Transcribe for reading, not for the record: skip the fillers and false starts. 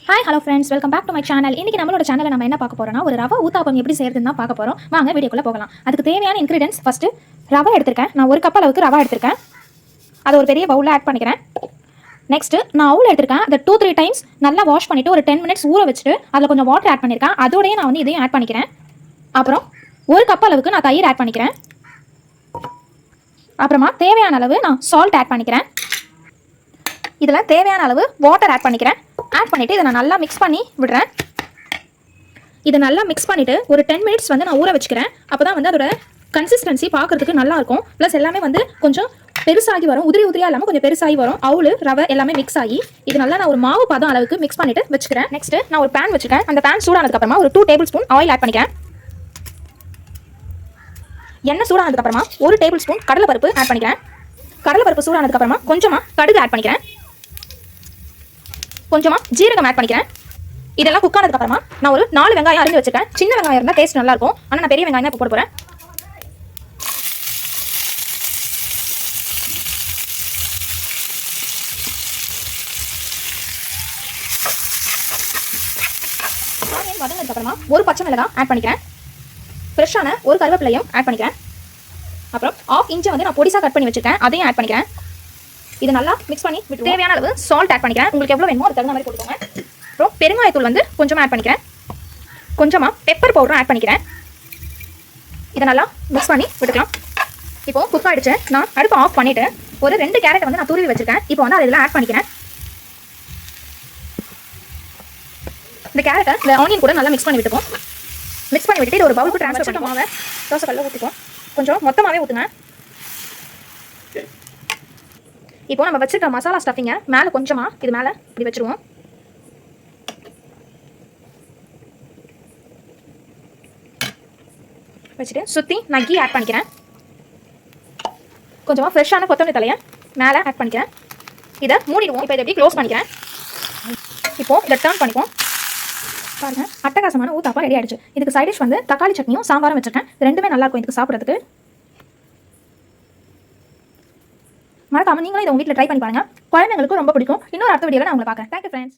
Hi hello friends, welcome back to my channel. இன்றைக்கி நம்மளோட சேனலில் நம்ம என்ன பார்க்க போகிறோம்னா, ஒரு ரவை ஊத்தாப்பம் எப்படி செய்யறதுன்னு தான் பார்க்க போகிறோம். வாங்க வீடியோக்குள்ளே போகலாம். அதுக்கு தேவையான இன்க்ரீடியன்ஸ் ஃபஸ்ட்டு ரவை எடுத்திருக்கேன். நான் ஒரு கப் அளவுக்கு ரவை எடுத்திருக்கேன். அதை ஒரு பெரிய பவுலில் ஆட் பண்ணிக்கிறேன். நெக்ஸ்ட்டு நான் அவுல் எடுத்திருக்கேன். அதை 2-3 டைம்ஸ் நல்லா வாஷ் பண்ணிவிட்டு ஒரு 10 மினிட்ஸ் ஊற வச்சுட்டு அதில் கொஞ்சம் வாட்டர் ஆட் பண்ணியிருக்கேன். அதோடய நான் வந்து இதையும் ஆட் பண்ணிக்கிறேன். அப்புறம் ஒரு கப் அளவுக்கு நான் தயிர் ஆட் பண்ணிக்கிறேன். அப்புறமா தேவையான அளவு நான் சால்ட் ஆட் பண்ணிக்கிறேன். இதில் தேவையான அளவு வாட்டர் ஆட் பண்ணிக்கிறேன். ஆட் பண்ணிவிட்டு இதை நான் நல்லா மிக்ஸ் பண்ணி விடுறேன். இதை நல்லா மிக்ஸ் பண்ணிவிட்டு ஒரு 10 மினிட்ஸ் வந்து நான் ஊற வச்சுக்கிறேன். அப்போ தான் வந்து அதோட கன்சிஸ்டன்சி பார்க்குறதுக்கு நல்லாயிருக்கும். ப்ளஸ் எல்லாமே வந்து கொஞ்சம் பெருசாகி வரும். உதிரியாக இல்லாமல் கொஞ்சம் பெருசாகி வரும். அவுல் ரவை எல்லாமே மிக்ஸ் ஆகி இது நல்லா நான் ஒரு மாவு பாதம் அளவுக்கு மிக்ஸ் பண்ணிவிட்டு வச்சுக்கிறேன். நெக்ஸ்ட்டு நான் ஒரு பேன் வச்சுருக்கேன். அந்த பேன் சூடானதுக்கப்புறமா ஒரு 2 டேபிள் ஸ்பூன் ஆயில் ஆட் பண்ணிக்கிறேன். எண்ணெய் சூடானதுக்கப்புறமா 1 டேபிள் ஸ்பூன் கடலைப்பருப்பு ஆட் பண்ணிக்கிறேன். கடலைப்பருப்பு சூடானதுக்கப்புறமா கொஞ்சமாக கடுகு ஆட் பண்ணிக்கிறேன். கொஞ்சமாக ஜீரகம் ஆட் பண்ணிக்கிறேன். இதெல்லாம் குக் ஆனதுக்கப்புறமா நான் ஒரு 4 வெங்காயம் அரிஞ்சு வச்சுருக்கேன். சின்ன வெங்காயம் இருந்தால் டேஸ்ட் நல்லாயிருக்கும். ஆனால் நான் பெரிய வெங்காயம் தான் இப்போ போட போகிறேன். ஆனியன் வதங்கினதுக்கப்புறமா ஒரு பச்சை மிளகாய் ஆட் பண்ணிக்கிறேன். ஃப்ரெஷ்ஷான ஒரு கருவேப்பிலையும் ஆட் பண்ணிக்கிறேன். அப்புறம் 1/2 இன்ச்சை வந்து நான் பொடிசாக கட் பண்ணி வச்சுருக்கேன். அதையும் ஆட் பண்ணிக்கிறேன். இது நல்லா மிக்ஸ் பண்ணி தேவையான அளவு சால்ட் ஆட் பண்ணிக்கிறேன். உங்களுக்கு எவ்வளோ வேணுமோ அது தகுந்த மாதிரி போட்டுக்கோங்க. அப்புறம் பெருங்காயத்தூள் வந்து கொஞ்சமாக ஆட் பண்ணிக்கிறேன். கொஞ்சமாக பெப்பர் பவுடரும் ஆட் பண்ணிக்கிறேன். இதை நல்லா மிக்ஸ் பண்ணி விட்டுக்கலாம். இப்போது குக் ஆகிடுச்சு. நான் அடுப்பு ஆஃப் பண்ணிவிட்டு ஒரு 2 கேரட்டை வந்து நான் துருவி வச்சுருக்கேன். இப்போ வந்து அதை இதில் ஆட் பண்ணிக்கிறேன். இந்த கேரட்டை இந்த ஆனியன் கூட நல்லா மிக்ஸ் பண்ணி விட்டுப்போம். மிக்ஸ் பண்ணி விட்டுட்டு இது ஒரு பவுலுக்கு ட்ரான்ஸ்ஃபர் பண்ணி மாவை தோசை கல்லில் ஊற்றிப்போம். கொஞ்சம் மொத்தமாகவே ஊற்றுங்க. இப்போ நம்ம வச்சுருக்க மசாலா ஸ்டஃபிங்கை மேலே கொஞ்சமாக இது மேலே இப்படி வச்சுருவோம். வச்சுட்டு சுற்றி நான் கீ ஆட் பண்ணிக்கிறேன். கொஞ்சமாக ஃப்ரெஷ்ஷான கொத்தமல்லி தலையை மேலே ஆட் பண்ணிக்கிறேன். இதை மூடிடுவோம். இப்போ இதை எப்படி க்ளோஸ் பண்ணிக்கிறேன். இப்போது இதை டர்ன் பண்ணிப்போம். பாருங்கள், அட்டகாசமான ஊத்தாப்பம் ரெடி ஆகிடுச்சு. இதுக்கு சைட் டிஷ் வந்து தக்காளி சட்னியும் சாம்பாரும் வச்சுருக்கேன். ரெண்டுமே நல்லாயிருக்கும் இதுக்கு சாப்பிட்றதுக்கு. மறக்காம நீங்களும் இதை உங்கள் வீட்டில் ட்ரை பண்ணி பாருங்கள். குழந்தைங்களுக்கு ரொம்ப பிடிக்கும். இன்னொரு அடுத்த வீடியோவில் நான் உங்களை பார்க்குறேன். Thank you friends.